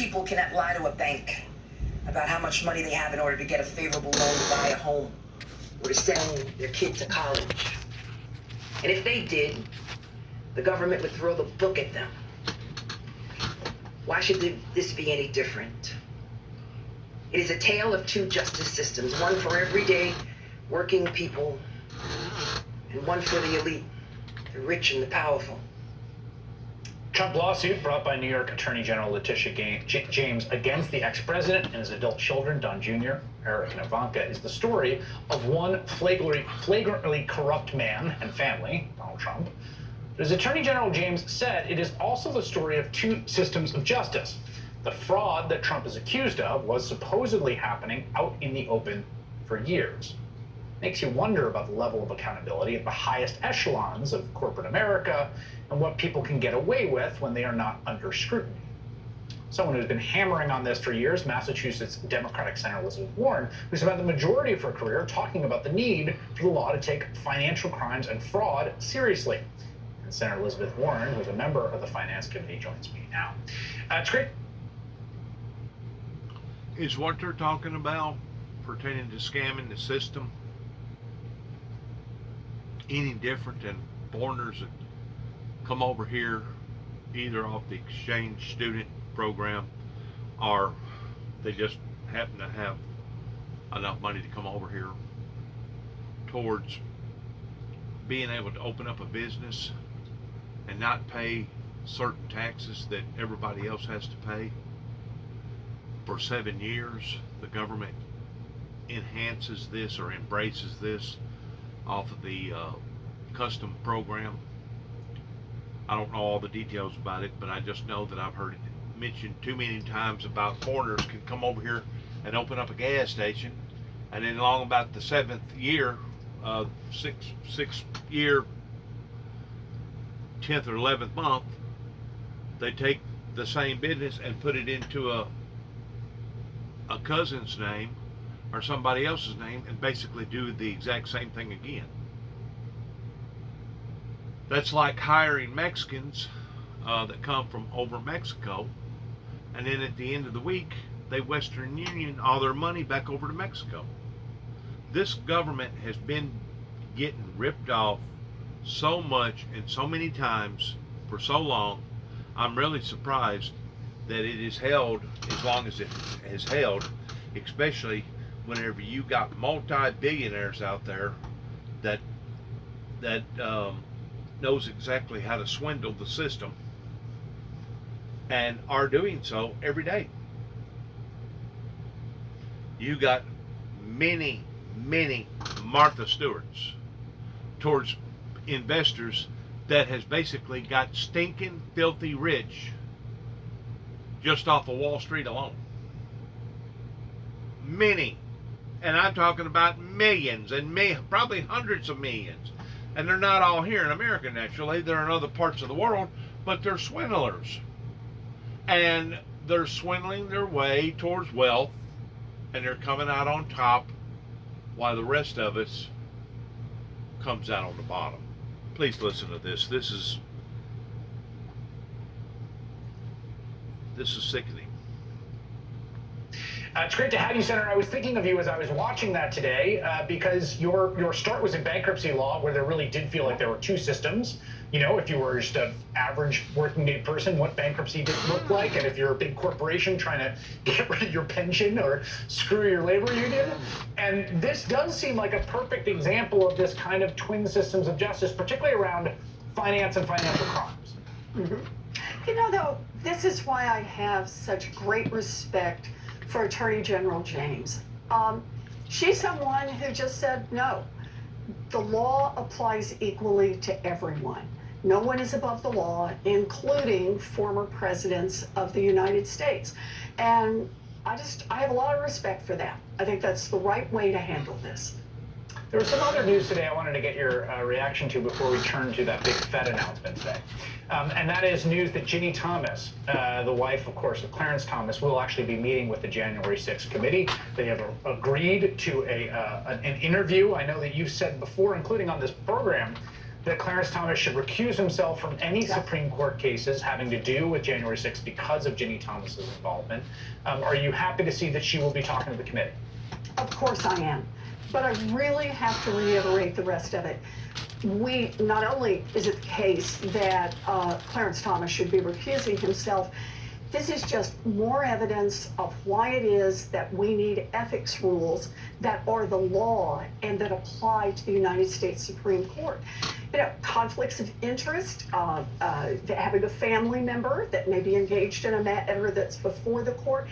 people cannot lie to a bank about how much money they have in order to get a favorable loan to buy a home or to send their kid to college. And if they did, the government would throw the book at them. Why should this be any different? It is a tale of two justice systems, one for everyday working people and one for the elite, the rich and the powerful. Trump lawsuit brought by New York Attorney General Letitia James against the ex-president and his adult children, Don Jr., Eric and Ivanka, is the story of one flagrantly corrupt man and family, Donald Trump. But as Attorney General James said, it is also the story of two systems of justice. The fraud that Trump is accused of was supposedly happening out in the open for years. Makes you wonder about the level of accountability at the highest echelons of corporate America and what people can get away with when they are not under scrutiny. Someone who's been hammering on this for years, Massachusetts Democratic Senator Elizabeth Warren, who spent the majority of her career talking about the need for the law to take financial crimes and fraud seriously. And Senator Elizabeth Warren, who is a member of the Finance Committee, joins me now. It's great. Is what they're talking about pertaining to scamming the system any different than foreigners that come over here either off the exchange student program or they just happen to have enough money to come over here towards being able to open up a business and not pay certain taxes that everybody else has to pay? For 7 years, the government enhances this or embraces this off of the custom program. I don't know all the details about it, but I just know that I've heard it mentioned too many times about foreigners can come over here and open up a gas station, and then along about the 7th year, 6th year, 10th or 11th month, they take the same business and put it into a cousin's name or somebody else's name and basically do the exact same thing again. That's like hiring Mexicans that come from over Mexico, and then at the end of the week they Western Union all their money back over to Mexico. This government has been getting ripped off so much and so many times for so long. I'm really surprised that it is held as long as it has held, especially whenever you got multi-billionaires out there that knows exactly how to swindle the system and are doing so every day. You got many Martha Stewarts towards investors that has basically got stinking filthy rich just off of Wall Street alone. Many, and I'm talking about millions and probably hundreds of millions. And they're not all here in America, naturally. They're in other parts of the world, but they're swindlers. And they're swindling their way towards wealth, and they're coming out on top while the rest of us comes out on the bottom. Please listen to this. This is sickening. It's great to have you, Senator. I was thinking of you as I was watching that today because your start was in bankruptcy law, where there really did feel like there were two systems. You know, if you were just an average working day person, what bankruptcy did look like, and if you're a big corporation trying to get rid of your pension or screw your labor union. And this does seem like a perfect example of this kind of twin systems of justice, particularly around finance and financial crimes. Mm-hmm. You know, though, this is why I have such great respect for Attorney General James. She's someone who just said, no, the law applies equally to everyone. No one is above the law, including former presidents of the United States. And I have a lot of respect for that. I think that's the right way to handle this. There was some other news today I wanted to get your reaction to before we turn to that big Fed announcement today. And that is news that Ginny Thomas, the wife, of course, of Clarence Thomas, will actually be meeting with the January 6th committee. They have agreed to an interview. I know that you've said before, including on this program, that Clarence Thomas should recuse himself from any Supreme Court cases having to do with January 6th because of Ginny Thomas's involvement. Are you happy to see that she will be talking to the committee? Of course I am, but I really have to reiterate the rest of it. Not only is it the case that Clarence Thomas should be recusing himself, this is just more evidence of why it is that we need ethics rules that are the law and that apply to the United States Supreme Court. You know, conflicts of interest, having a family member that may be engaged in a matter that's before the court.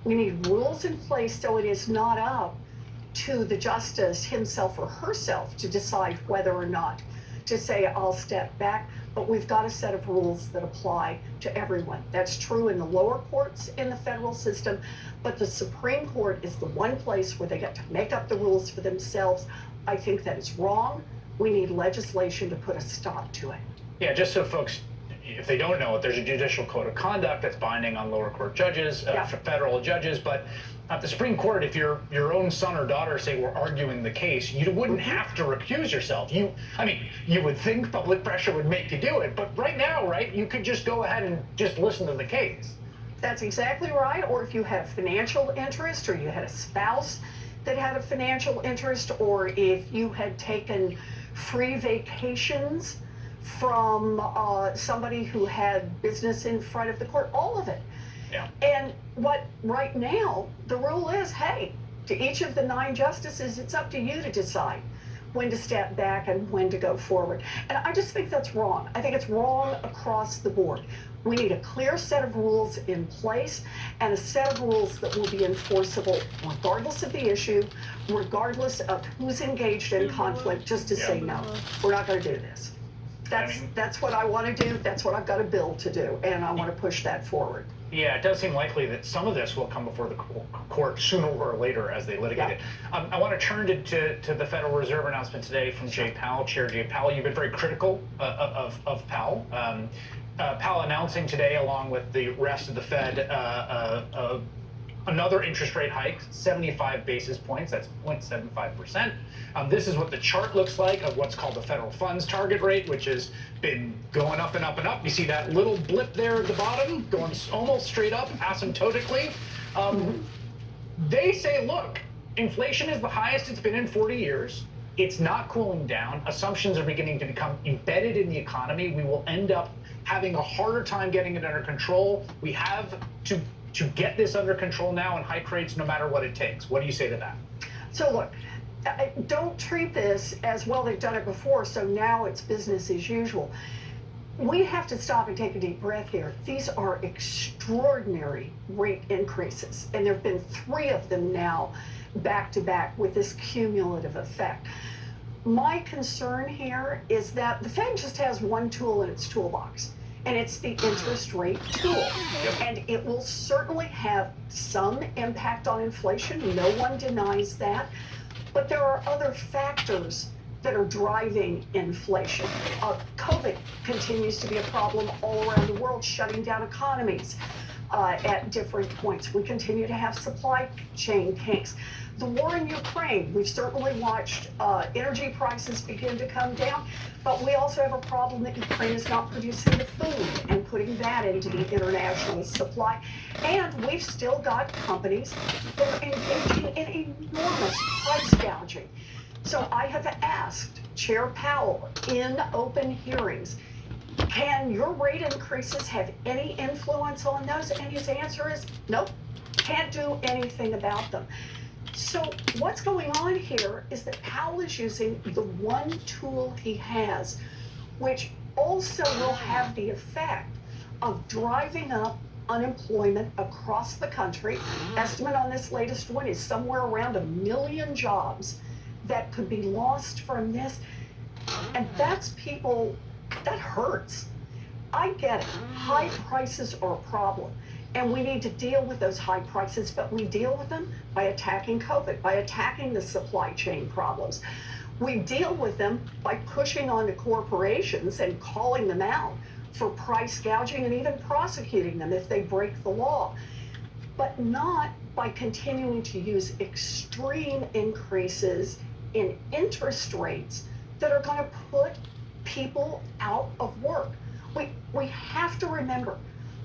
We need rules in place so it is not up to the justice himself or herself to decide whether or not to say, I'll step back. But we've got a set of rules that apply to everyone. That's true in the lower courts in the federal system, but the Supreme Court is the one place where they get to make up the rules for themselves. I think that is wrong. We need legislation to put a stop to it. Yeah, just so folks, if they don't know it, there's a judicial code of conduct that's binding on lower court judges, for federal judges, but at the Supreme Court, if your own son or daughter say we're arguing the case, you wouldn't have to recuse yourself. You would think public pressure would make you do it, but right now, you could just go ahead and just listen to the case. That's exactly right. Or if you had a financial interest, or you had a spouse that had a financial interest, or if you had taken free vacations from somebody who had business in front of the court, all of it. Yeah. And what right now, the rule is, hey, to each of the 9 justices, it's up to you to decide when to step back and when to go forward. And I just think that's wrong. I think it's wrong across the board. We need a clear set of rules in place and a set of rules that will be enforceable regardless of the issue, regardless of who's engaged in conflict, just to say, no, we're not going to do this. That's what I want to do. That's what I've got a bill to do, and I want to push that forward. Yeah, it does seem likely that some of this will come before the court sooner or later as they litigate it. I want to turn to the Federal Reserve announcement today from Jay Powell, Chair Jay Powell. You've been very critical of Powell. Powell announcing today, along with the rest of the Fed, another interest rate hike, 75 basis points, that's 0.75%. This is what the chart looks like of what's called the federal funds target rate, which has been going up and up and up. You see that little blip there at the bottom, going almost straight up, asymptotically. They say, look, inflation is the highest it's been in 40 years. It's not cooling down. Assumptions are beginning to become embedded in the economy. We will end up having a harder time getting it under control. We have to get this under control now and hike rates no matter what it takes. What do you say to that? So look, don't treat this as, well, they've done it before, so now it's business as usual. We have to stop and take a deep breath here. These are extraordinary rate increases, and there have been 3 of them now back to back with this cumulative effect. My concern here is that the Fed just has one tool in its toolbox, and it's the interest rate tool. And it will certainly have some impact on inflation. No one denies that. But there are other factors that are driving inflation. COVID continues to be a problem all around the world, shutting down economies at different points. We continue to have supply chain kinks. The war in Ukraine, we've certainly watched energy prices begin to come down, but we also have a problem that Ukraine is not producing the food and putting that into the international supply. And we've still got companies that are engaging in enormous price gouging. So I have asked Chair Powell in open hearings, can your rate increases have any influence on those? And his answer is, nope, can't do anything about them. So what's going on here is that Powell is using the one tool he has, which also will have the effect of driving up unemployment across the country. Estimate on this latest one is somewhere around 1 million jobs that could be lost from this. And that's people, that hurts. I get it. High prices are a problem. And we need to deal with those high prices, but we deal with them by attacking COVID, by attacking the supply chain problems. We deal with them by pushing on the corporations and calling them out for price gouging and even prosecuting them if they break the law, but not by continuing to use extreme increases in interest rates that are going to put people out of work. We have to remember,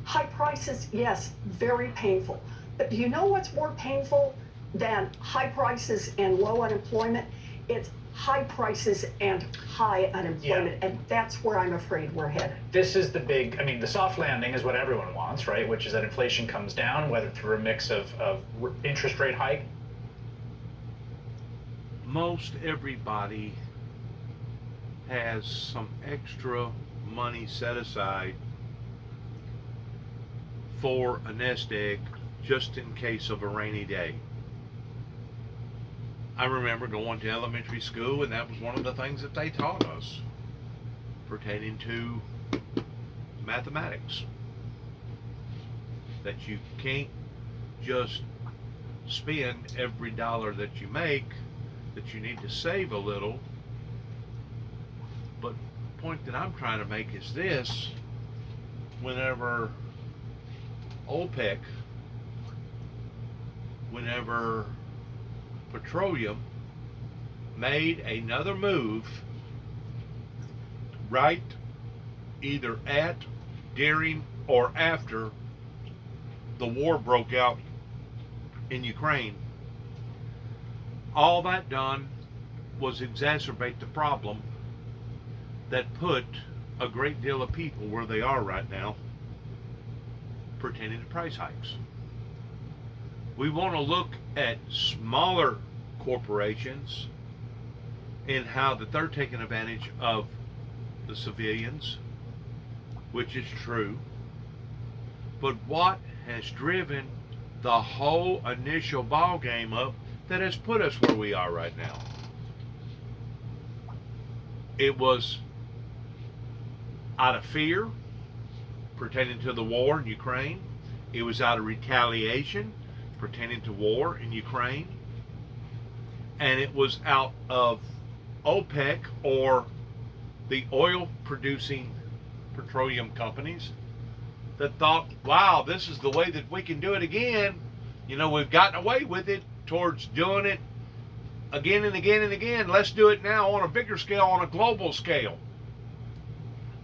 high prices, yes, very painful. But do you know what's more painful than high prices and low unemployment? It's high prices and high unemployment, and that's where I'm afraid we're headed. This is the big, I mean, the soft landing is what everyone wants, right? Which is that inflation comes down, whether through a mix of interest rate hike. Most everybody has some extra money set aside for a nest egg just in case of a rainy day. I remember going to elementary school, and that was one of the things that they taught us pertaining to mathematics. That you can't just spend every dollar that you make, that you need to save a little. But the point that I'm trying to make is this: whenever OPEC, whenever petroleum made another move right either at, during, or after the war broke out in Ukraine, all that done was exacerbate the problem that put a great deal of people where they are right now pertaining to price hikes. We want to look at smaller corporations and how that they're taking advantage of the civilians, which is true. But what has driven the whole initial ball game up that has put us where we are right now? It was out of fear pertaining to the war in Ukraine. It was out of retaliation pertaining to war in Ukraine. And it was out of OPEC, or the oil producing petroleum companies, that thought, wow, this is the way that we can do it again. You know, we've gotten away with it towards doing it again and again and again. Let's do it now on a bigger scale, on a global scale.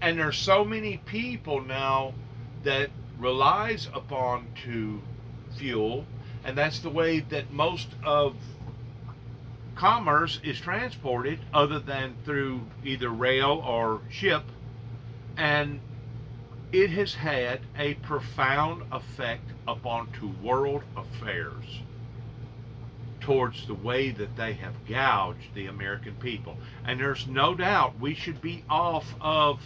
And there's so many people now that relies upon to fuel, and that's the way that most of commerce is transported, other than through either rail or ship. And it has had a profound effect upon to world affairs towards the way that they have gouged the American people. And there's no doubt we should be off of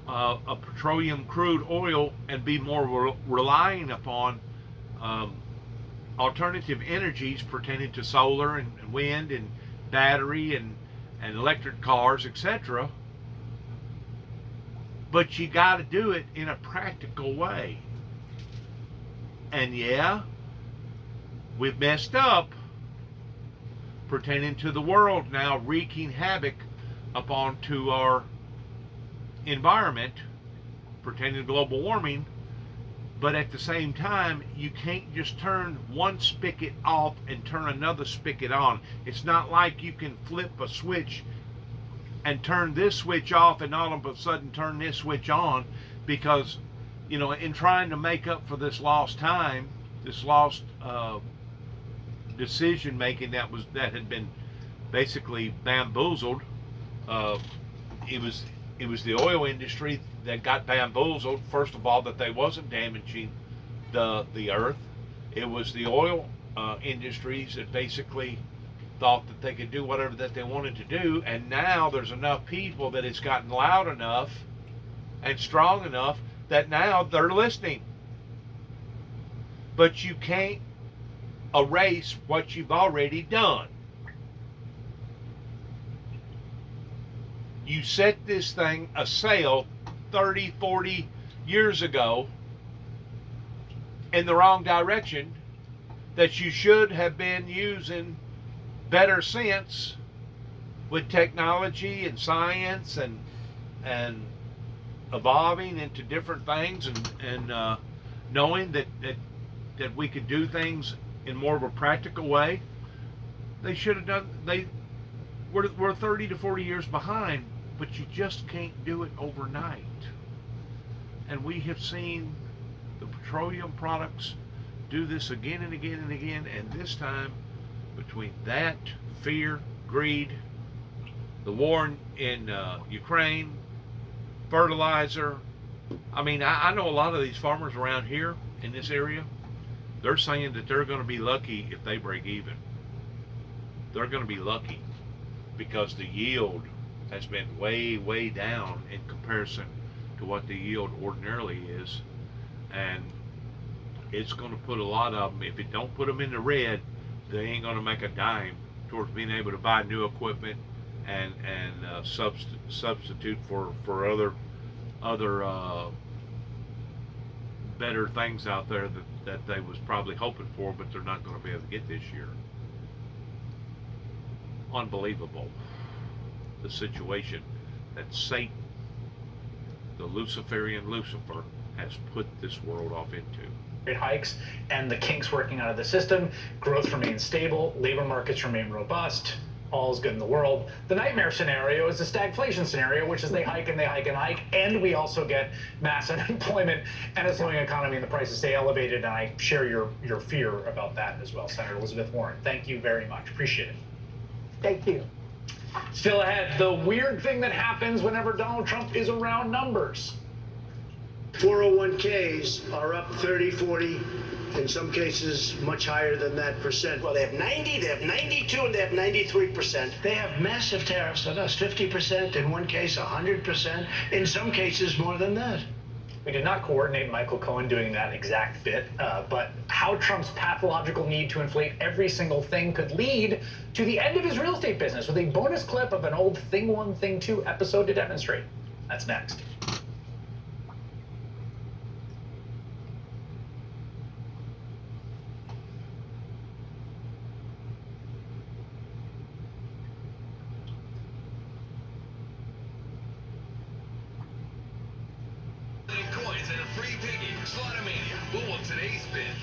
a petroleum crude oil and be more relying upon alternative energies pertaining to solar and wind and battery and electric cars, etc. But you got to do it in a practical way. And yeah, we've messed up pertaining to the world now wreaking havoc upon to our environment pertaining to global warming. But at the same time, you can't just turn one spigot off and turn another spigot on. It's not like you can flip a switch and turn this switch off and all of a sudden turn this switch on, because, you know, in trying to make up for this lost time, this lost decision making that had been basically bamboozled. It was the oil industry that got bamboozled. First of all, that they wasn't damaging the earth. It was the oil industries that basically thought that they could do whatever that they wanted to do. And now there's enough people that it's gotten loud enough and strong enough that now they're listening. But you can't erase what you've already done. You set this thing a sail 30, 40 years ago in the wrong direction, that you should have been using better sense with technology and science and evolving into different things, and knowing that we could do things in more of a practical way. They should have done. We're 30 to 40 years behind but you just can't do it overnight. And we have seen the petroleum products do this again and again and again, and this time, between that, fear, greed, the war in Ukraine, fertilizer. I mean, I know a lot of these farmers around here in this area, they're saying that they're going to be lucky if they break even. They're going to be lucky because the yield has been way, way down in comparison to what the yield ordinarily is. And it's going to put a lot of them, if it don't put them in the red, they ain't going to make a dime towards being able to buy new equipment and substitute for other better things out there that they was probably hoping for, but they're not going to be able to get this year. Unbelievable, the situation that Satan, the Luciferian Lucifer, has put this world off into. Rate hikes and the kinks working out of the system. Growth remains stable. Labor markets remain robust. All is good in the world. The nightmare scenario is the stagflation scenario, which is they hike and they hike and hike, and we also get mass unemployment and a slowing economy, and the prices stay elevated. And I share your fear about that as well, Senator Elizabeth Warren. Thank you very much. Appreciate it. Thank you. Still ahead, the weird thing that happens whenever Donald Trump is around numbers. 401ks are up 30, 40, in some cases much higher than that percent. Well, they have 90, they have 92, and they have 93%. They have massive tariffs on us, 50%, in one case 100%, in some cases more than that. We did not coordinate Michael Cohen doing that exact bit, but how Trump's pathological need to inflate every single thing could lead to the end of his real estate business, with a bonus clip of an old Thing 1, Thing 2 episode to demonstrate. That's next. Coins and a free piggy. Slotomania. What will today's spin?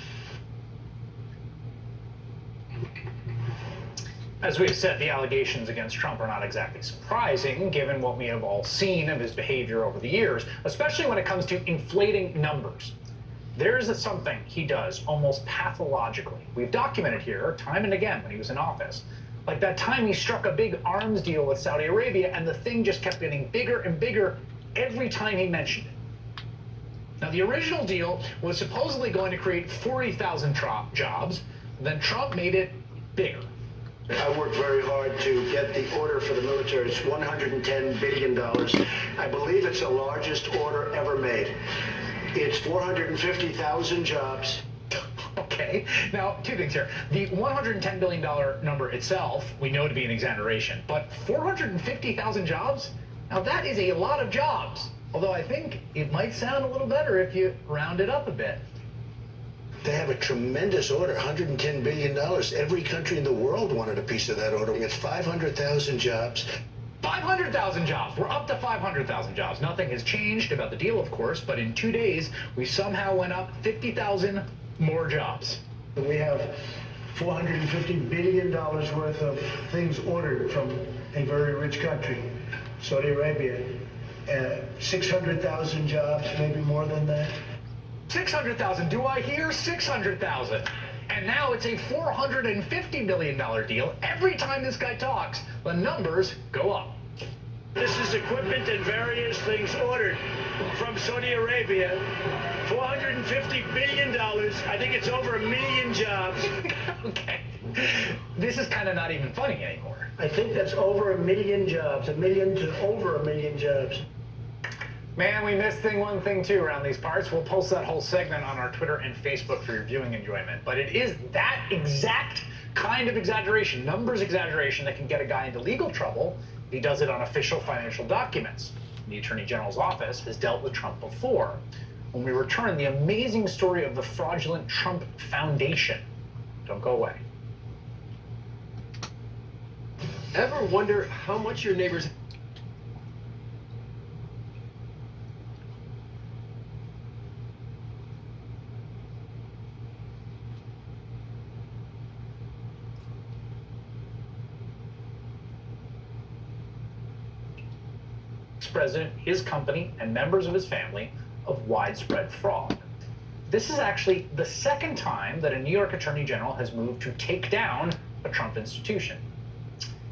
As we've said, the allegations against Trump are not exactly surprising, given what we have all seen of his behavior over the years, especially when it comes to inflating numbers. There's something he does almost pathologically. We've documented here time and again when he was in office. Like that time he struck a big arms deal with Saudi Arabia, and the thing just kept getting bigger and bigger every time he mentioned it. Now, the original deal was supposedly going to create 40,000 jobs. Then Trump made it bigger. I worked very hard to get the order for the military. It's $110 billion. I believe it's the largest order ever made. It's 450,000 jobs. Okay, now two things here. The $110 billion number itself, we know to be an exaggeration, but 450,000 jobs? Now that is a lot of jobs. Although I think it might sound a little better if you round it up a bit. They have a tremendous order, $110 billion. Every country in the world wanted a piece of that order. It's 500,000 jobs. 500,000 jobs. We're up to 500,000 jobs. Nothing has changed about the deal, of course, but in 2 days, we somehow went up 50,000 more jobs. We have $450 billion worth of things ordered from a very rich country, Saudi Arabia. 600,000 jobs, maybe more than that. 600,000. Do I hear 600,000? And now it's a $450 million deal. Every time this guy talks, the numbers go up. This is equipment and various things ordered from Saudi Arabia. $450 billion. I think it's over 1 million jobs. Okay. This is kind of not even funny anymore. I think that's over 1 million jobs. 1 million to over 1 million jobs. Man, we missed Thing 1, Thing 2 around these parts. We'll post that whole segment on our Twitter and Facebook for your viewing enjoyment. But it is that exact kind of exaggeration, numbers exaggeration, that can get a guy into legal trouble if he does it on official financial documents. The Attorney General's office has dealt with Trump before. When we return, the amazing story of the fraudulent Trump Foundation. Don't go away. Ever wonder how much your neighbors ex-president, his company, and members of his family of widespread fraud. This is actually the second time that a New York Attorney General has moved to take down a Trump institution.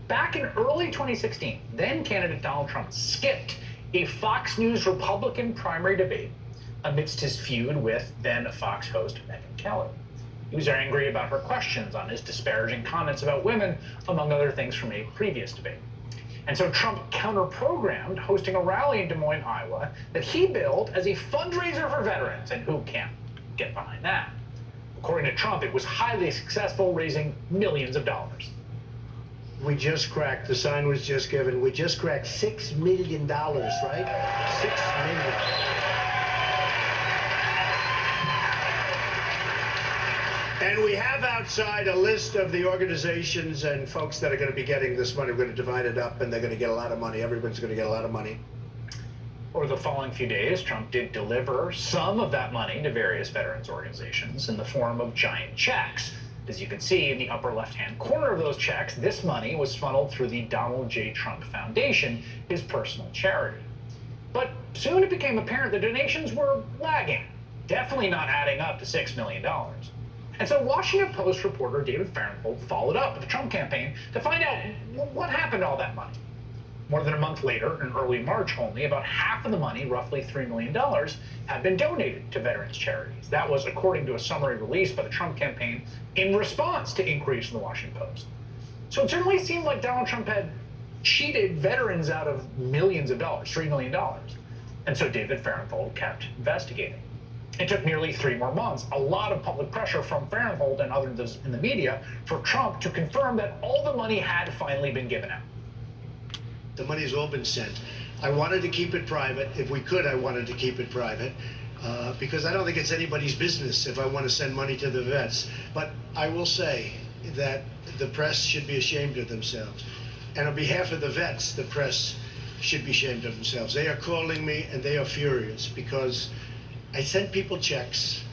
Back in early 2016, then candidate Donald Trump skipped a Fox News Republican primary debate amidst his feud with then Fox host Megyn Kelly. He was angry about her questions on his disparaging comments about women, among other things from a previous debate. And so Trump counter-programmed hosting a rally in Des Moines, Iowa, that he billed as a fundraiser for veterans, and who can't get behind that? According to Trump, it was highly successful, raising millions of dollars. We just cracked, the sign was just given, we just cracked $6 million, right? 6 million. And we have outside a list of the organizations and folks that are going to be getting this money. We're going to divide it up, and they're going to get a lot of money. Everyone's going to get a lot of money. Over the following few days, Trump did deliver some of that money to various veterans organizations in the form of giant checks. As you can see in the upper left-hand corner of those checks, this money was funneled through the Donald J. Trump Foundation, his personal charity. But soon it became apparent the donations were lagging, definitely not adding up to $6 million. And so Washington Post reporter David Fahrenthold followed up with the Trump campaign to find out what happened to all that money. More than a month later, in early March only, about half of the money, roughly $3 million, had been donated to veterans charities. That was according to a summary released by the Trump campaign in response to inquiries from the Washington Post. So it certainly seemed like Donald Trump had cheated veterans out of millions of dollars, $3 million. And so David Fahrenthold kept investigating. It took nearly 3 more months, a lot of public pressure from Fahrenthold and others in the media, for Trump to confirm that all the money had finally been given out. The money's all been sent. I wanted to keep it private. If we could, I wanted to keep it private because I don't think it's anybody's business if I want to send money to the vets. But I will say that the press should be ashamed of themselves. And on behalf of the vets, the press should be ashamed of themselves. They are calling me and they are furious because I sent people checks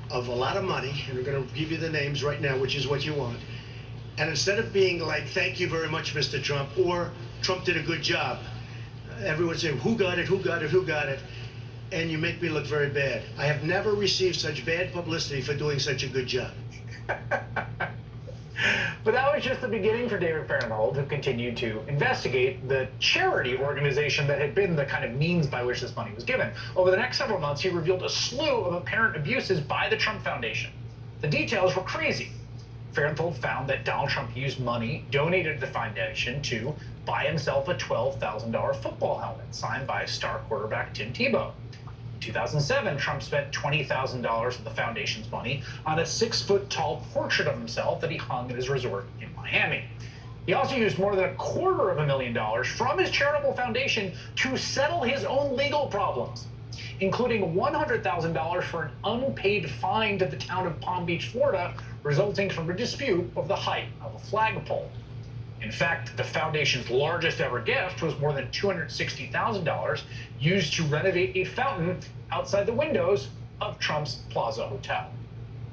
of a lot of money, and we're going to give you the names right now, which is what you want. And instead of being like, thank you very much, Mr. Trump, or Trump did a good job, everyone's saying, who got it, who got it, who got it? And you make me look very bad. I have never received such bad publicity for doing such a good job. But that was just the beginning for David Fahrenthold, who continued to investigate the charity organization that had been the kind of means by which this money was given. Over the next several months, he revealed a slew of apparent abuses by the Trump Foundation. The details were crazy. Fahrenthold found that Donald Trump used money donated to the foundation to buy himself a $12,000 football helmet signed by star quarterback Tim Tebow. In 2007, Trump spent $20,000 of the foundation's money on a 6-foot-tall portrait of himself that he hung at his resort in Miami. He also used more than $250,000 from his charitable foundation to settle his own legal problems, including $100,000 for an unpaid fine to the town of Palm Beach, Florida, resulting from a dispute over the height of a flagpole. In fact, the foundation's largest ever gift was more than $260,000 used to renovate a fountain outside the windows of Trump's Plaza Hotel.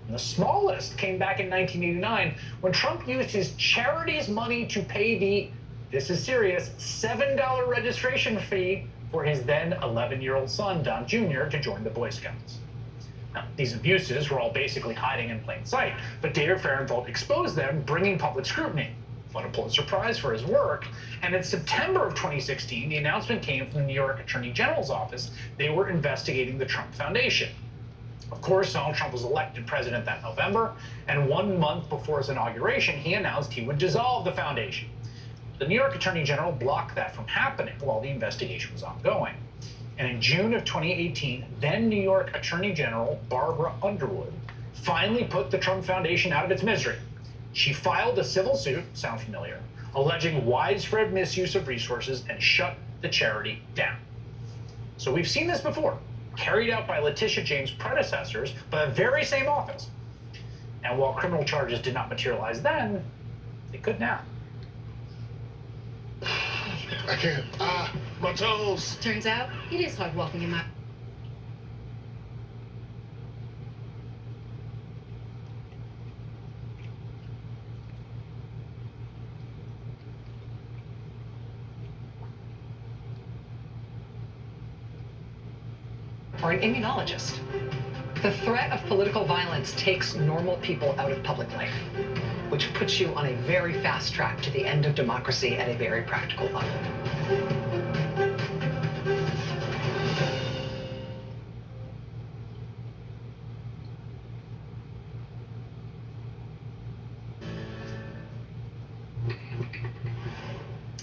And the smallest came back in 1989 when Trump used his charity's money to pay the, this is serious, $7 registration fee for his then 11-year-old son, Don Jr., to join the Boy Scouts. Now, these abuses were all basically hiding in plain sight, but David Fahrenthold exposed them, bringing public scrutiny. Won a Pulitzer Prize for his work, and in September of 2016, the announcement came from the New York Attorney General's office. They were investigating the Trump Foundation. Of course, Donald Trump was elected president that November, and 1 month before his inauguration, he announced he would dissolve the foundation. The New York Attorney General blocked that from happening while the investigation was ongoing. And in June of 2018, then New York Attorney General Barbara Underwood finally put the Trump Foundation out of its misery. She filed a civil suit, sound familiar, alleging widespread misuse of resources and shut the charity down. So we've seen this before, carried out by Letitia James' predecessors by the very same office. And while criminal charges did not materialize then, they could now. I can't. My toes. Turns out, it is hard walking in my... or an immunologist. The threat of political violence takes normal people out of public life, which puts you on a very fast track to the end of democracy at a very practical level.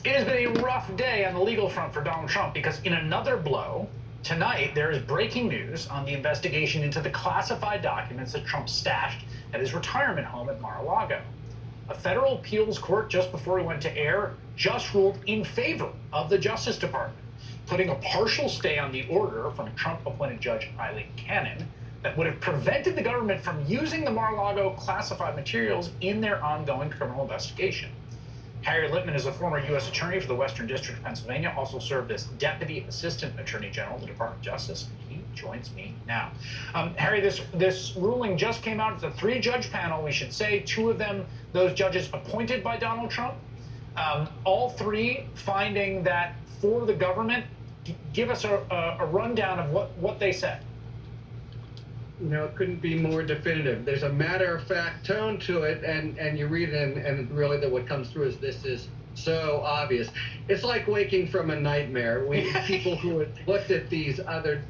It has been a rough day on the legal front for Donald Trump because in another blow, tonight there is breaking news on the investigation into the classified documents that Trump stashed at his retirement home at Mar-a-Lago. A federal appeals court just before he went to air just ruled in favor of the Justice Department, putting a partial stay on the order from Trump-appointed Judge Eileen Cannon that would have prevented the government from using the Mar-a-Lago classified materials in their ongoing criminal investigation. Harry Littman is a former U.S. attorney for the Western District of Pennsylvania, also served as Deputy Assistant Attorney General of the Department of Justice. He joins me now. Harry, this ruling just came out. It's a 3-judge panel, we should say. 2 of them, those judges appointed by Donald Trump. All 3 finding that for the government. Give us a rundown of what they said. You know, it couldn't be more definitive. There's a matter-of-fact tone to it, and you read it, and really what comes through is this is so obvious. It's like waking from a nightmare. People who had looked at these other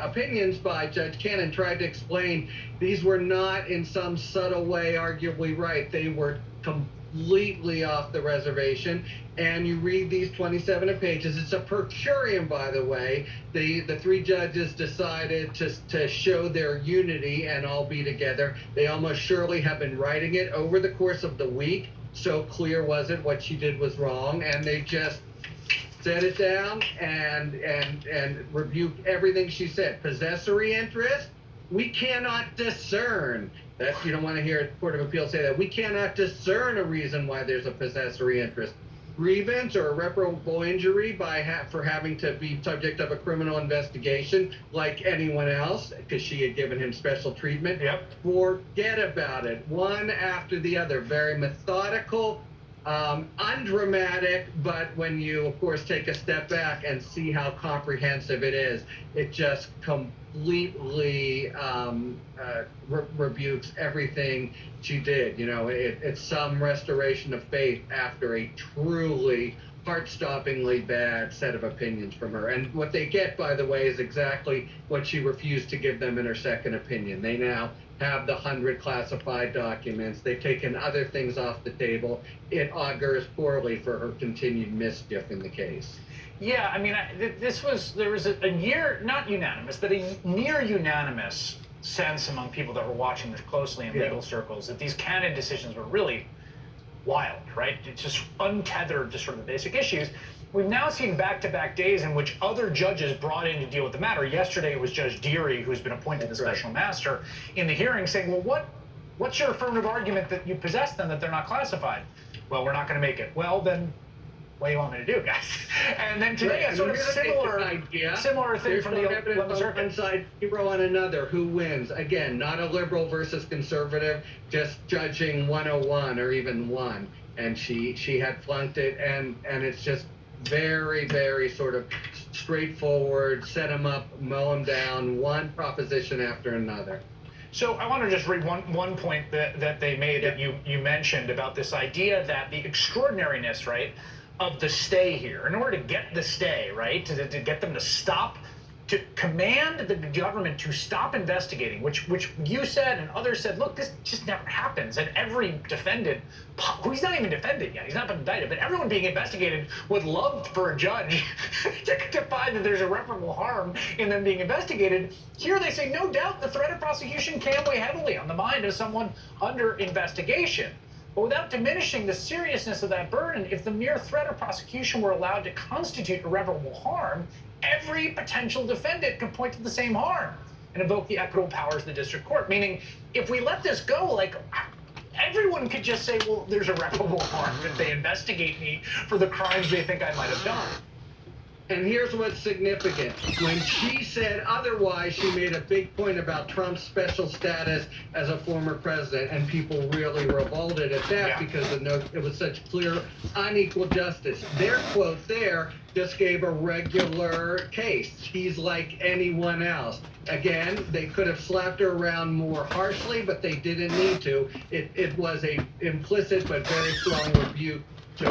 opinions by Judge Cannon tried to explain these were not in some subtle way arguably right. They were completely off the reservation, and you read these 27 pages. It's a per curiam, by the way. The 3 judges decided to show their unity and all be together. They almost surely have been writing it over the course of the week. So clear was it what she did was wrong, and they just set it down and rebuked everything she said. Possessory interest, we cannot discern. That you don't want to hear a court of appeals say that. We cannot discern a reason why there's a possessory interest. Grievance or irreparable injury for having to be subject of a criminal investigation like anyone else, because she had given him special treatment. Yep. Forget about it. One after the other. Very methodical, undramatic, but when you, of course, take a step back and see how comprehensive it is, it just completely rebukes everything she did. You know, it's some restoration of faith after a truly heart-stoppingly bad set of opinions from her. And what they get, by the way, is exactly what she refused to give them in her second opinion. They now have the 100 classified documents. They've taken other things off the table. It augurs poorly for her continued mischief in the case. Yeah, I mean, there was a near, not unanimous, but a near unanimous sense among people that were watching this closely in legal circles that these canon decisions were really wild, right? It's just untethered to sort of the basic issues. We've now seen back-to-back days in which other judges brought in to deal with the matter. Yesterday it was Judge Deary, who's been appointed the special master, in the hearing saying, well, what's your affirmative argument that you possess them, that they're not classified? Well, we're not going to make it. Well, then what do you want me to do, guys? And then today, a sort of similar thing from the 11th Circuit. One side, zero on another. Who wins? Again, not a liberal versus conservative, just judging 101 or even 1. And she had flunked it, and it's just very, very sort of straightforward, set them up, mow them down, one proposition after another. So I want to just read one point that they made that you mentioned about this idea that the extraordinariness, right, of the stay here, in order to get the stay, right, to get them to stop, to command the government to stop investigating, which you said and others said, look, this just never happens. And every defendant, who he's not even defended yet, he's not been indicted, but everyone being investigated would love for a judge to find that there's irreparable harm in them being investigated. Here they say, no doubt the threat of prosecution can weigh heavily on the mind of someone under investigation. But without diminishing the seriousness of that burden, if the mere threat of prosecution were allowed to constitute irreparable harm, every potential defendant could point to the same harm and invoke the equitable powers of the district court. Meaning, if we let this go, like, everyone could just say, well, there's irreparable harm if they investigate me for the crimes they think I might have done. And here's what's significant. When she said otherwise, she made a big point about Trump's special status as a former president, and people really revolted at that because it was such clear, unequal justice. Their quote there just gave a regular case. He's like anyone else. Again, they could have slapped her around more harshly, but they didn't need to. It was a implicit but very strong rebuke to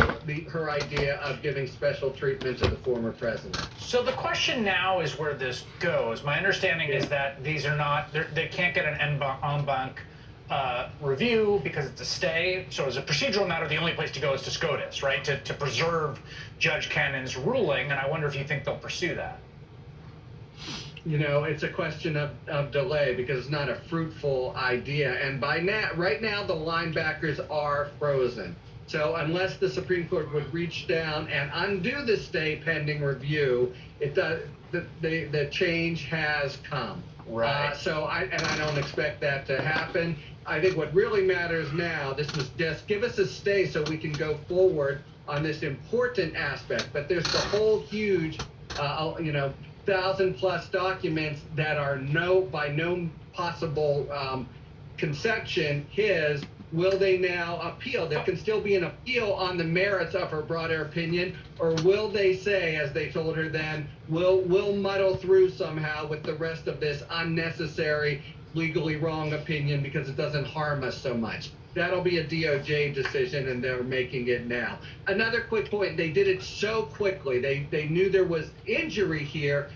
her idea of giving special treatment to the former president. So the question now is where this goes. My understanding is that these are not, they can't get an en banc review because it's a stay. So as a procedural matter, the only place to go is to SCOTUS, right? To preserve Judge Cannon's ruling. And I wonder if you think they'll pursue that. You know, it's a question of delay because it's not a fruitful idea. And right now, the linebackers are frozen. So unless the Supreme Court would reach down and undo the stay pending review, the change has come. Right. So I don't expect that to happen. I think what really matters now, this was just give us a stay so we can go forward on this important aspect. But there's the whole huge, 1,000+ documents that are by no possible conception his. Will they now appeal? There can still be an appeal on the merits of her broader opinion, or will they say, as they told her then, we'll muddle through somehow with the rest of this unnecessary, legally wrong opinion because it doesn't harm us so much. That'll be a DOJ decision, and they're making it now. Another quick point, they did it so quickly. They knew there was injury here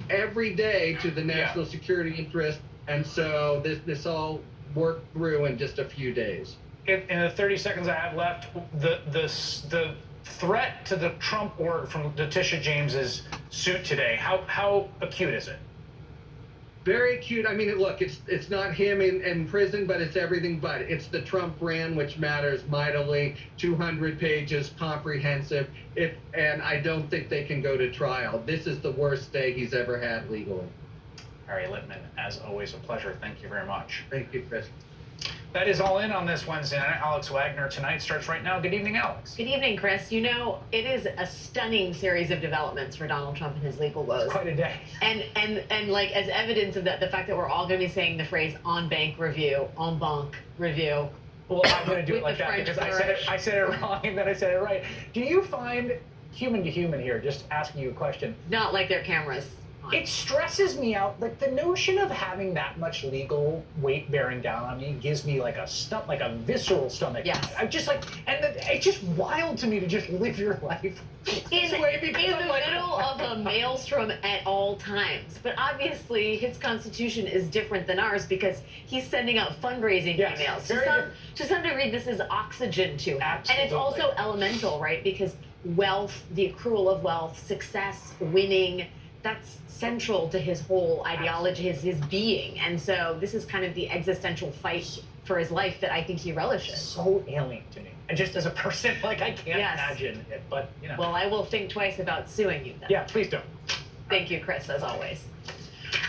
every day to the national security interest, and so this all worked through in just a few days. In the 30 seconds I have left, the threat to the Trump org from Letitia James's suit today, how acute is it? Very acute. I mean, look, it's not him in prison, but it's everything but. It's the Trump brand, which matters mightily. 200 pages, comprehensive. And I don't think they can go to trial. This is the worst day he's ever had legally. Harry Litman, as always, a pleasure. Thank you very much. Thank you, Chris. That is all in on this Wednesday night. Alex Wagner tonight starts right now. Good evening, Alex. Good evening, Chris. You know, it is a stunning series of developments for Donald Trump and his legal woes. It's quite a day. And like as evidence of that, the fact that we're all going to be saying the phrase en banc review, en banc review. Well, I'm going to do it like that because I said it wrong and then I said it right. Do you find human to human here, just asking you a question? Not like their cameras. It stresses me out. Like the notion of having that much legal weight bearing down on me gives me like a visceral stomach. Yes. I just it's just wild to me to just live your life in the middle of a maelstrom at all times. But obviously his constitution is different than ours because he's sending out fundraising emails. To some degree, this is oxygen to him. Absolutely. And it's also elemental, right? Because wealth, the accrual of wealth, success, winning, that's central to his whole ideology, his being. And so this is kind of the existential fight for his life that I think he relishes. So alien to me. And just as a person, like I can't imagine it, but you know. Well, I will think twice about suing you then. Yeah, please don't. Thank you, Chris, as always.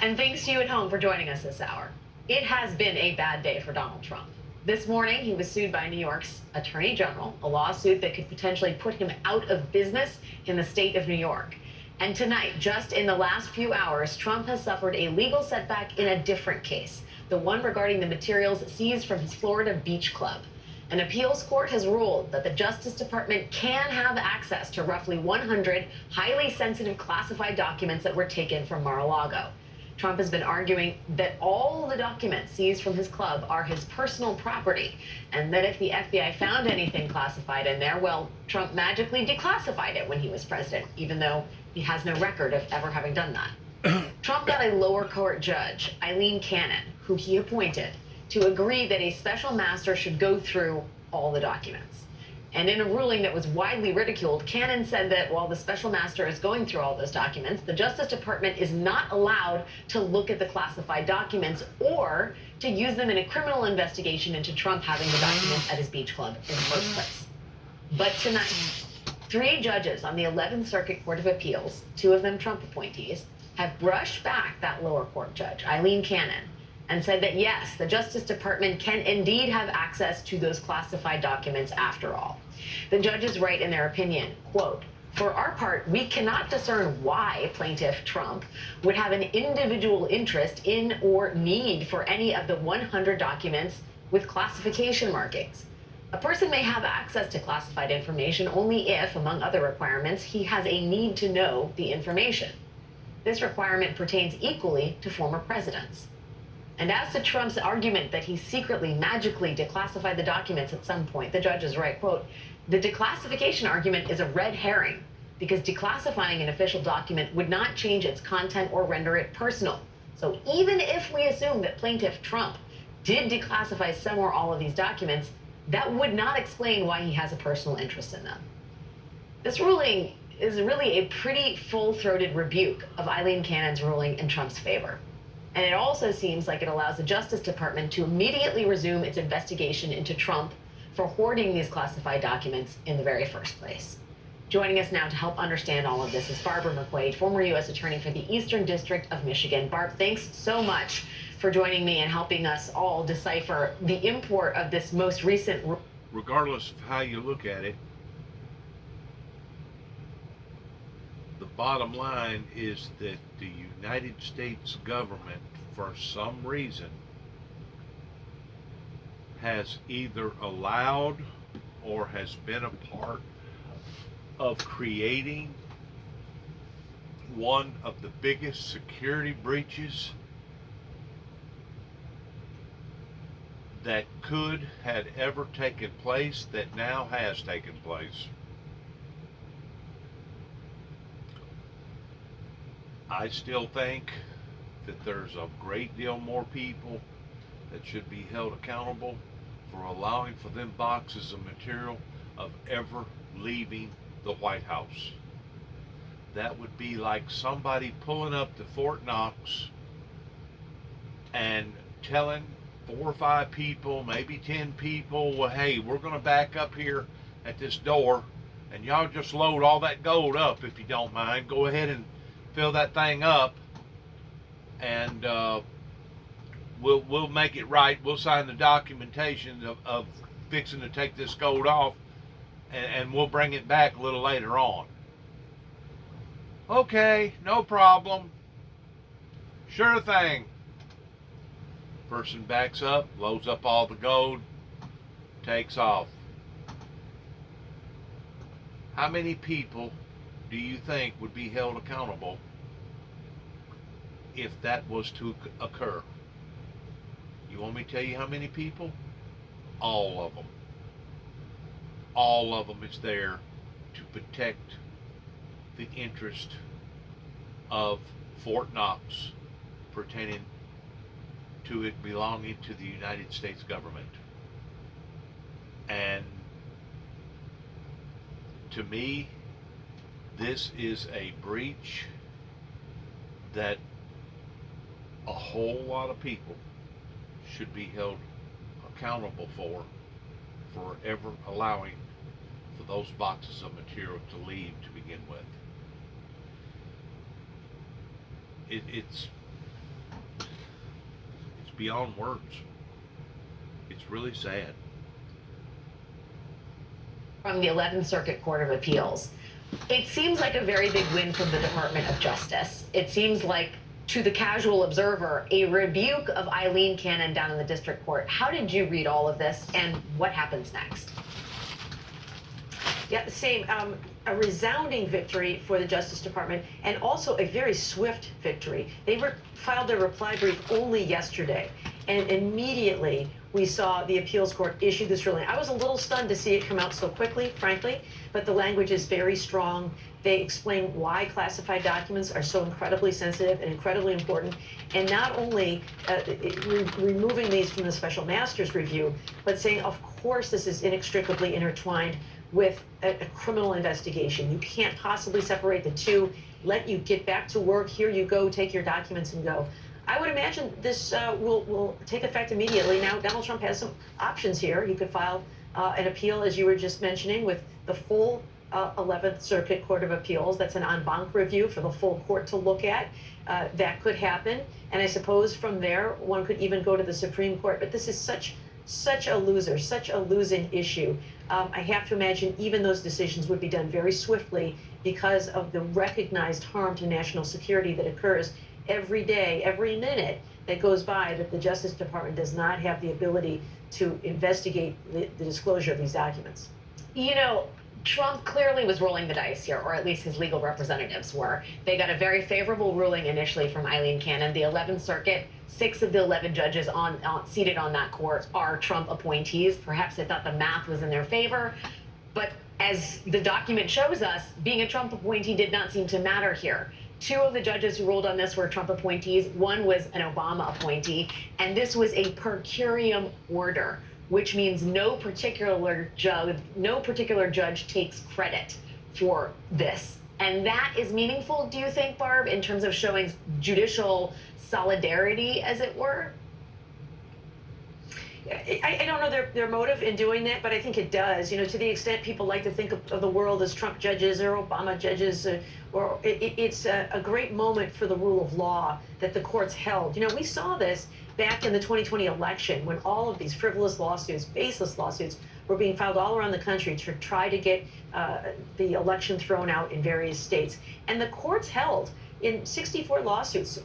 And thanks to you at home for joining us this hour. It has been a bad day for Donald Trump. This morning, he was sued by New York's Attorney General, a lawsuit that could potentially put him out of business in the state of New York. And tonight, just in the last few hours, Trump has suffered a legal setback in a different case, the one regarding the materials seized from his Florida beach club. An appeals court has ruled that the Justice Department can have access to roughly 100 highly sensitive classified documents that were taken from Mar-a-Lago. Trump has been arguing that all the documents seized from his club are his personal property, and that if the FBI found anything classified in there, well, Trump magically declassified it when he was president, even though he has no record of ever having done that. Trump got a lower court judge, Eileen Cannon, who he appointed, to agree that a special master should go through all the documents. And in a ruling that was widely ridiculed, Cannon said that while the special master is going through all those documents, the Justice Department is not allowed to look at the classified documents or to use them in a criminal investigation into Trump having the documents at his beach club in the first place. But tonight, 3 judges on the 11th Circuit Court of Appeals, 2 of them Trump appointees, have brushed back that lower court judge, Eileen Cannon, and said that yes, the Justice Department can indeed have access to those classified documents after all. The judges write in their opinion, quote, For our part, we cannot discern why plaintiff Trump would have an individual interest in or need for any of the 100 documents with classification markings. A person may have access to classified information only if, among other requirements, he has a need to know the information. This requirement pertains equally to former presidents. And as to Trump's argument that he secretly, magically declassified the documents at some point, the judge is right, quote, the declassification argument is a red herring because declassifying an official document would not change its content or render it personal. So even if we assume that plaintiff Trump did declassify some or all of these documents, that would not explain why he has a personal interest in them. This ruling is really a pretty full-throated rebuke of Eileen Cannon's ruling in Trump's favor. And it also seems like it allows the Justice Department to immediately resume its investigation into Trump for hoarding these classified documents in the very first place. Joining us now to help understand all of this is Barbara McQuaid, former U.S. Attorney for the Eastern District of Michigan. Barb, thanks so much for joining me and helping us all decipher the import of this most recent. Regardless of how you look at it, the bottom line is that the United States government, for some reason, has either allowed or has been a part of creating one of the biggest security breaches that could had ever taken place, that now has taken place. I still think that there's a great deal more people that should be held accountable for allowing for them boxes of material of ever leaving the White House. That would be like somebody pulling up to Fort Knox and telling 4 or 5 people, maybe 10 people, well, hey, we're going to back up here at this door and y'all just load all that gold up if you don't mind. Go ahead and fill that thing up, and we'll make it right. We'll sign the documentation of fixing to take this gold off, and we'll bring it back a little later on. Okay, no problem. Sure thing. Person backs up, loads up all the gold, takes off. How many people do you think would be held accountable if that was to occur? You want me to tell you how many people? All of them. All of them is there to protect the interest of Fort Knox pertaining to it belonging to the United States government. And to me, this is a breach that a whole lot of people should be held accountable for ever allowing for those boxes of material to leave to begin with. It's beyond words. It's really sad. From the 11th Circuit Court of Appeals, it seems like a very big win from the Department of Justice. It seems like, to the casual observer, a rebuke of Eileen Cannon down in the district court. How did you read all of this, and what happens next? Yeah, same. A resounding victory for the Justice Department, and also a very swift victory. They filed their reply brief only yesterday, and immediately we saw the appeals court issue this ruling. I was a little stunned to see it come out so quickly, frankly, but the language is very strong. They explain why classified documents are so incredibly sensitive and incredibly important, and not only removing these from the special master's review, but saying, of course, this is inextricably intertwined with a criminal investigation. You can't possibly separate the two. Let you get back to work. Here you go. Take your documents and go. I would imagine this will take effect immediately. Now, Donald Trump has some options here. He could file an appeal, as you were just mentioning, with the full 11th Circuit Court of Appeals. That's an en banc review for the full court to look at. That could happen. And I suppose from there, one could even go to the Supreme Court. But this is such a loser, such a losing issue. I have to imagine even those decisions would be done very swiftly because of the recognized harm to national security that occurs every day, every minute that goes by that the Justice Department does not have the ability to investigate the disclosure of these documents. You know, Trump clearly was rolling the dice here, or at least his legal representatives were. They got a very favorable ruling initially from Eileen Cannon. The 11th Circuit, 6 of the 11 judges seated on that court are Trump appointees. Perhaps they thought the math was in their favor. But as the document shows us, being a Trump appointee did not seem to matter here. 2 of the judges who ruled on this were Trump appointees. 1 was an Obama appointee. And this was a per curiam order, which means no particular judge takes credit for this. And that is meaningful, do you think, Barb, in terms of showing judicial solidarity, as it were? I don't know their motive in doing that, but I think it does. You know, to the extent people like to think of the world as Trump judges or Obama judges, it's a great moment for the rule of law that the courts held. You know, we saw this back in the 2020 election when all of these frivolous lawsuits, baseless lawsuits, were being filed all around the country to try to get the election thrown out in various states. And the courts held in 64 lawsuits,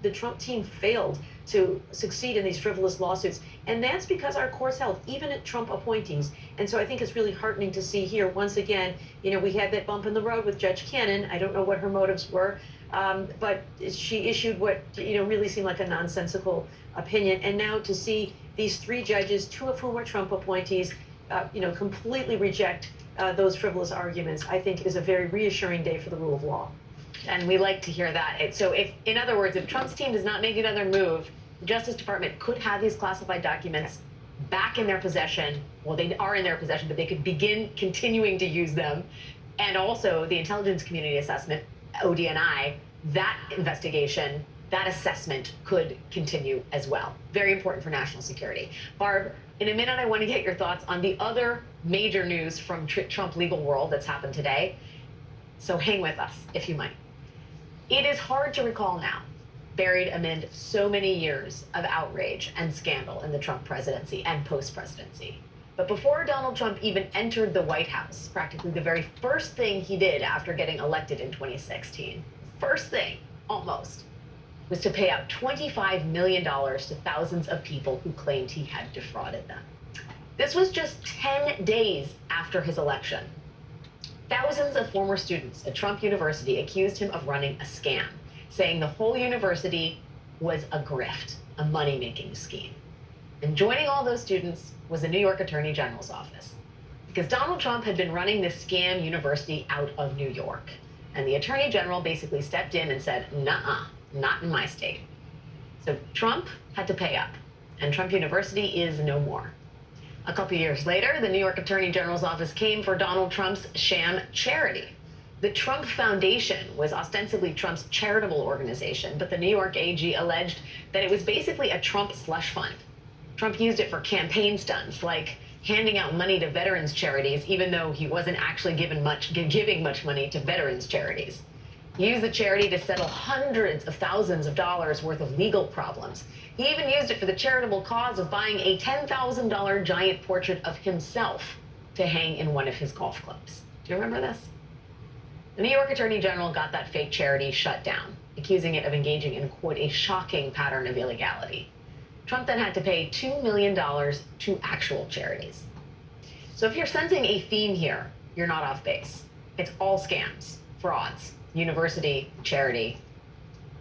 the Trump team failed to succeed in these frivolous lawsuits. And that's because our courts held, even at Trump appointees. And so I think it's really heartening to see here, once again, you know, we had that bump in the road with Judge Cannon. I don't know what her motives were, but she issued what, you know, really seemed like a nonsensical opinion. And now to see these 3 judges, 2 of whom are Trump appointees, you know, completely reject those frivolous arguments, I think is a very reassuring day for the rule of law. And we like to hear that. So if, in other words, if Trump's team does not make another move, the Justice Department could have these classified documents back in their possession. Well, they are in their possession, but they could begin continuing to use them. And also the intelligence community assessment, ODNI, that investigation, that assessment could continue as well. Very important for national security. Barb, in a minute, I want to get your thoughts on the other major news from Trump legal world that's happened today. So hang with us, if you might. It is hard to recall now, buried amid so many years of outrage and scandal in the Trump presidency and post-presidency. But before Donald Trump even entered the White House, practically the very first thing he did after getting elected in 2016, first thing, almost, was to pay out $25 million to thousands of people who claimed he had defrauded them. This was just 10 days after his election. Thousands of former students at Trump University accused him of running a scam, saying the whole university was a grift, a money-making scheme. And joining all those students was the New York Attorney General's office, because Donald Trump had been running this scam university out of New York. And the Attorney General basically stepped in and said, nuh-uh, not in my state. So Trump had to pay up, and Trump University is no more. A couple years later, the New York Attorney General's office came for Donald Trump's sham charity. The Trump Foundation was ostensibly Trump's charitable organization, but the New York AG alleged that it was basically a Trump slush fund. Trump used it for campaign stunts, like handing out money to veterans charities, even though he wasn't actually giving much money to veterans charities. He used the charity to settle hundreds of thousands of dollars worth of legal problems. He even used it for the charitable cause of buying a $10,000 giant portrait of himself to hang in one of his golf clubs. Do you remember this? The New York Attorney General got that fake charity shut down, accusing it of engaging in, quote, a shocking pattern of illegality. Trump then had to pay $2 million to actual charities. So if you're sensing a theme here, you're not off base. It's all scams, frauds, university, charity.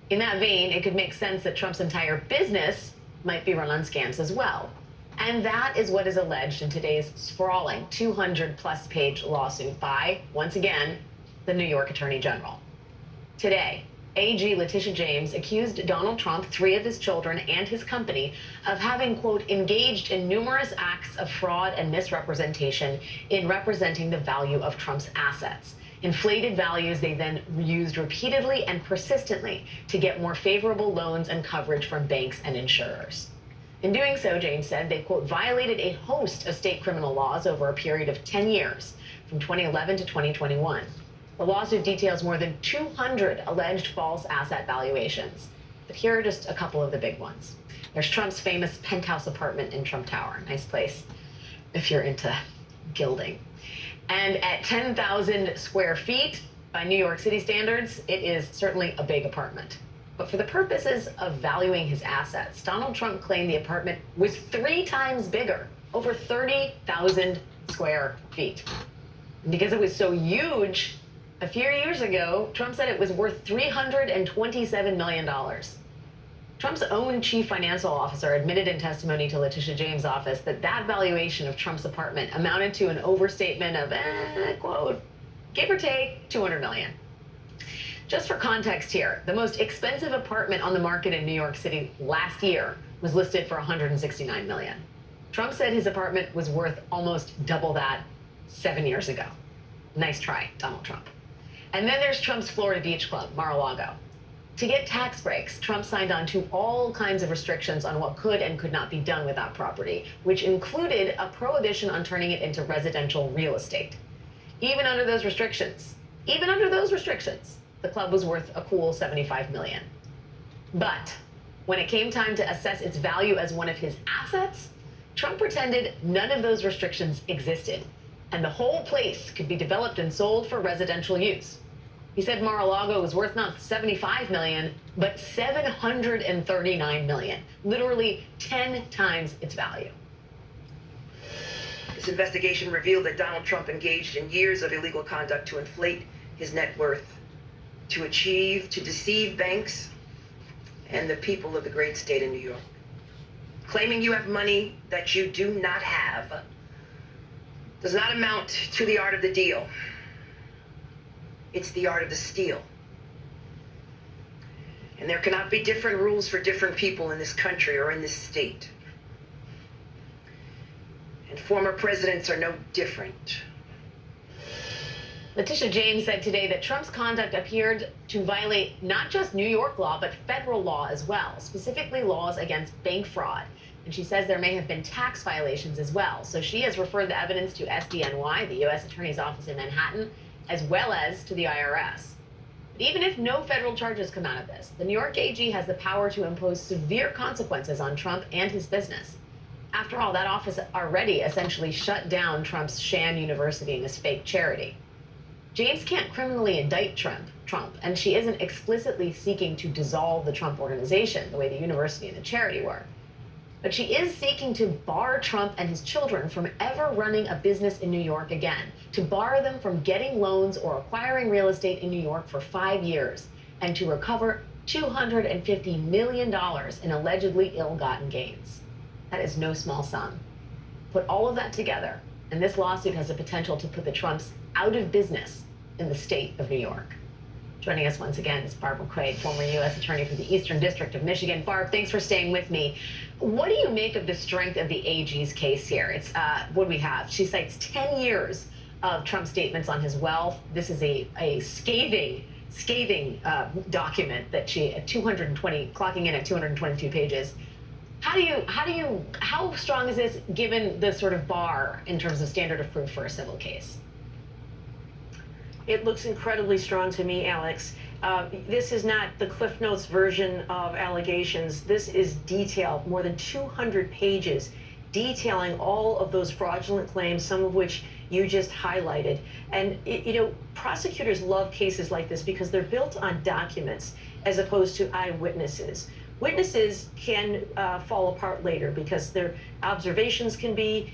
In that vein, it could make sense that Trump's entire business might be run on scams as well. And that is what is alleged in today's sprawling 200-plus page lawsuit by, once again, the New York Attorney General. Today, AG Letitia James accused Donald Trump, 3 of his children, and his company of having, quote, engaged in numerous acts of fraud and misrepresentation in representing the value of Trump's assets. Inflated values they then used repeatedly and persistently to get more favorable loans and coverage from banks and insurers. In doing so, James said, they, quote, violated a host of state criminal laws over a period of 10 years, from 2011 to 2021. The lawsuit details more than 200 alleged false asset valuations. But here are just a couple of the big ones. There's Trump's famous penthouse apartment in Trump Tower. Nice place if you're into gilding. And at 10,000 square feet, By New York City standards, it is certainly a big apartment. But for the purposes of valuing his assets, Donald Trump claimed the apartment was 3 times bigger, over 30,000 square feet. And because it was so huge, a few years ago, Trump said it was worth $327 million. Trump's own chief financial officer admitted in testimony to Letitia James' office that that valuation of Trump's apartment amounted to an overstatement of, quote, give or take, $200 million. Just for context here, the most expensive apartment on the market in New York City last year was listed for $169 million. Trump said his apartment was worth almost double that 7 years ago. Nice try, Donald Trump. And then there's Trump's Florida Beach Club, Mar-a-Lago. To get tax breaks, Trump signed on to all kinds of restrictions on what could and could not be done with that property, which included a prohibition on turning it into residential real estate. Even under those restrictions, the club was worth a cool $75 million. But when it came time to assess its value as one of his assets, Trump pretended none of those restrictions existed, and the whole place could be developed and sold for residential use. He said Mar-a-Lago was worth not $75 million, but $739 million, literally 10 times its value. This investigation revealed that Donald Trump engaged in years of illegal conduct to inflate his net worth, to deceive banks and the people of the great state of New York. Claiming you have money that you do not have does not amount to the art of the deal. It's the art of the steal. And there cannot be different rules for different people in this country or in this state. And former presidents are no different. Letitia James said today that Trump's conduct appeared to violate not just New York law, but federal law as well, specifically laws against bank fraud. And she says there may have been tax violations as well. So she has referred the evidence to SDNY, the U.S. Attorney's Office in Manhattan, as well as to the IRS. But even if no federal charges come out of this, the New York AG has the power to impose severe consequences on Trump and his business. After all, that office already essentially shut down Trump's sham university and his fake charity. James can't criminally indict Trump, and she isn't explicitly seeking to dissolve the Trump organization the way the university and the charity were. But she is seeking to bar Trump and his children from ever running a business in New York again, to bar them from getting loans or acquiring real estate in New York for 5 years, and to recover $250 million in allegedly ill-gotten gains. That is no small sum. Put all of that together, and this lawsuit has the potential to put the Trumps out of business in the state of New York. Joining us once again is Barb McQuaid, former U.S. Attorney for the Eastern District of Michigan. Barb, thanks for staying with me. What do you make of the strength of the AG's case here? It's what do we have? She cites 10 years of Trump statements on his wealth. This is a scathing document that she clocking in at 222 pages. How strong is this given the sort of bar in terms of standard of proof for a civil case? It looks incredibly strong to me, Alex. This is not the Cliff Notes version of allegations. This is detailed, more than 200 pages, detailing all of those fraudulent claims, some of which you just highlighted. And, prosecutors love cases like this because they're built on documents as opposed to eyewitnesses. Witnesses can fall apart later because their observations can be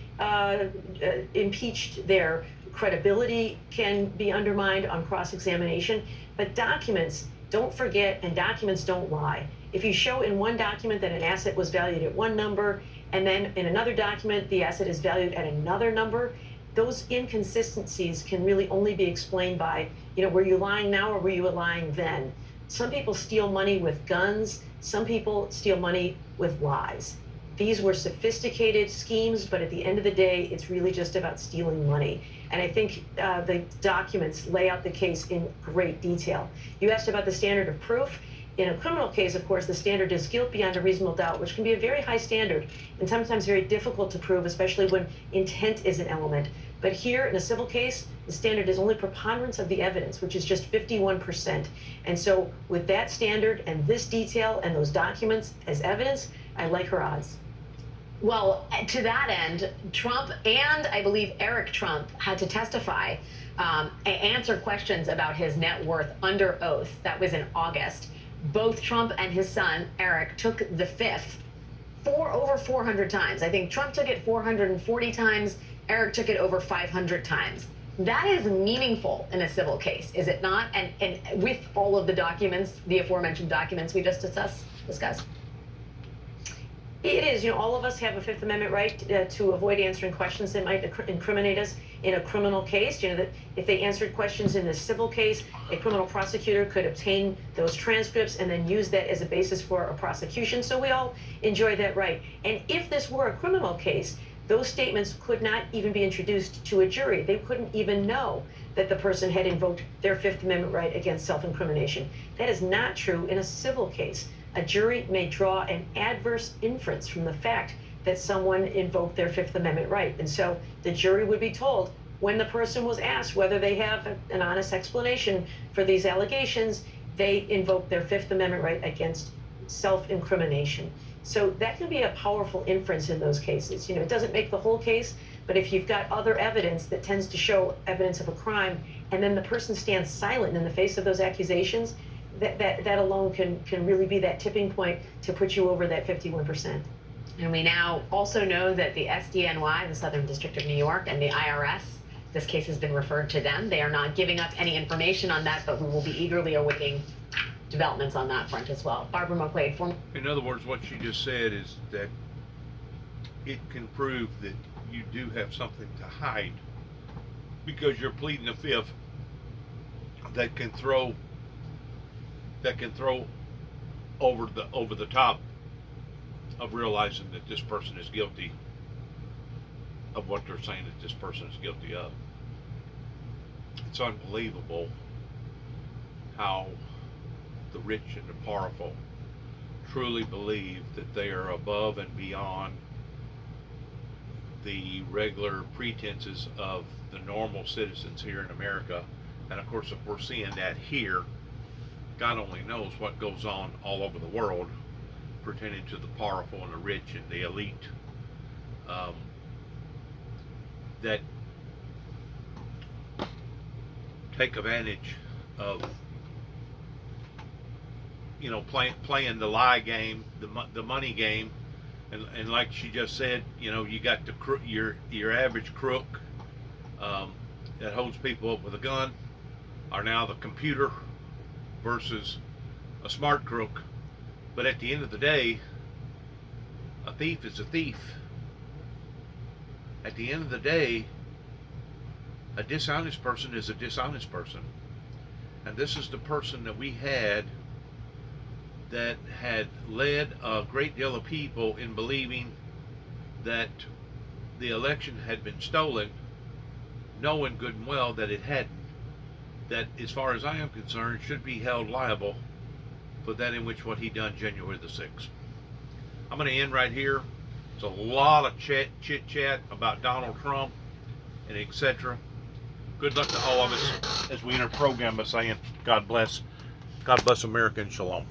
impeached, their credibility can be undermined on cross-examination, but documents don't forget and documents don't lie. If you show in one document that an asset was valued at one number, and then in another document the asset is valued at another number, those inconsistencies can really only be explained by, were you lying now or were you lying then? Some people steal money with guns, some people steal money with lies. These were sophisticated schemes, but at the end of the day, it's really just about stealing money. And I think the documents lay out the case in great detail. You asked about the standard of proof. In a criminal case, of course, the standard is guilt beyond a reasonable doubt, which can be a very high standard and sometimes very difficult to prove, especially when intent is an element. But here in a civil case, the standard is only preponderance of the evidence, which is just 51%. And so with that standard and this detail and those documents as evidence, I like her odds. Well, to that end, Trump and I believe Eric Trump had to testify, answer questions about his net worth under oath. That was in August. Both Trump and his son, Eric, took the fifth over 400 times. I think Trump took it 440 times. Eric took it over 500 times. That is meaningful in a civil case, is it not? And with all of the documents, the aforementioned documents we just discussed. It is. You know, all of us have a Fifth Amendment right to avoid answering questions that might incriminate us in a criminal case. You know, that if they answered questions in a civil case, a criminal prosecutor could obtain those transcripts and then use that as a basis for a prosecution. So we all enjoy that right. And if this were a criminal case, those statements could not even be introduced to a jury. They couldn't even know that the person had invoked their Fifth Amendment right against self-incrimination. That is not true in a civil case. A jury may draw an adverse inference from the fact that someone invoked their Fifth Amendment right. And so the jury would be told, when the person was asked whether they have an honest explanation for these allegations, they invoked their Fifth Amendment right against self-incrimination. So that can be a powerful inference in those cases. You know, it doesn't make the whole case, but if you've got other evidence that tends to show evidence of a crime, and then the person stands silent in the face of those accusations, that alone can really be that tipping point to put you over that 51%. And we now also know that the SDNY, the Southern District of New York, and the IRS, this case has been referred to them. They are not giving up any information on that, but we will be eagerly awaiting developments on that front as well. Barbara McQuaid. In other words, what she just said is that it can prove that you do have something to hide because you're pleading a fifth that can throw over the top of realizing that this person is guilty of what they're saying that this person is guilty of. It's unbelievable how the rich and the powerful truly believe that they are above and beyond the regular pretenses of the normal citizens here in America. And of course, if we're seeing that here, God only knows what goes on all over the world pertaining to the powerful and the rich and the elite that take advantage of, you know, playing the lie game, the money game, and like she just said, you know, you got your average crook that holds people up with a gun are now the computer versus a smart crook. But at the end of the day, a thief is a thief. At the end of the day, a dishonest person is a dishonest person. And this is the person that we had that had led a great deal of people in believing that the election had been stolen, knowing good and well that it hadn't. That, as far as I am concerned, should be held liable for that in which what he done January the 6th. I'm going to end right here. It's a lot of chit-chat about Donald Trump and etc. Good luck to all of us as we enter program by saying, God bless America and shalom.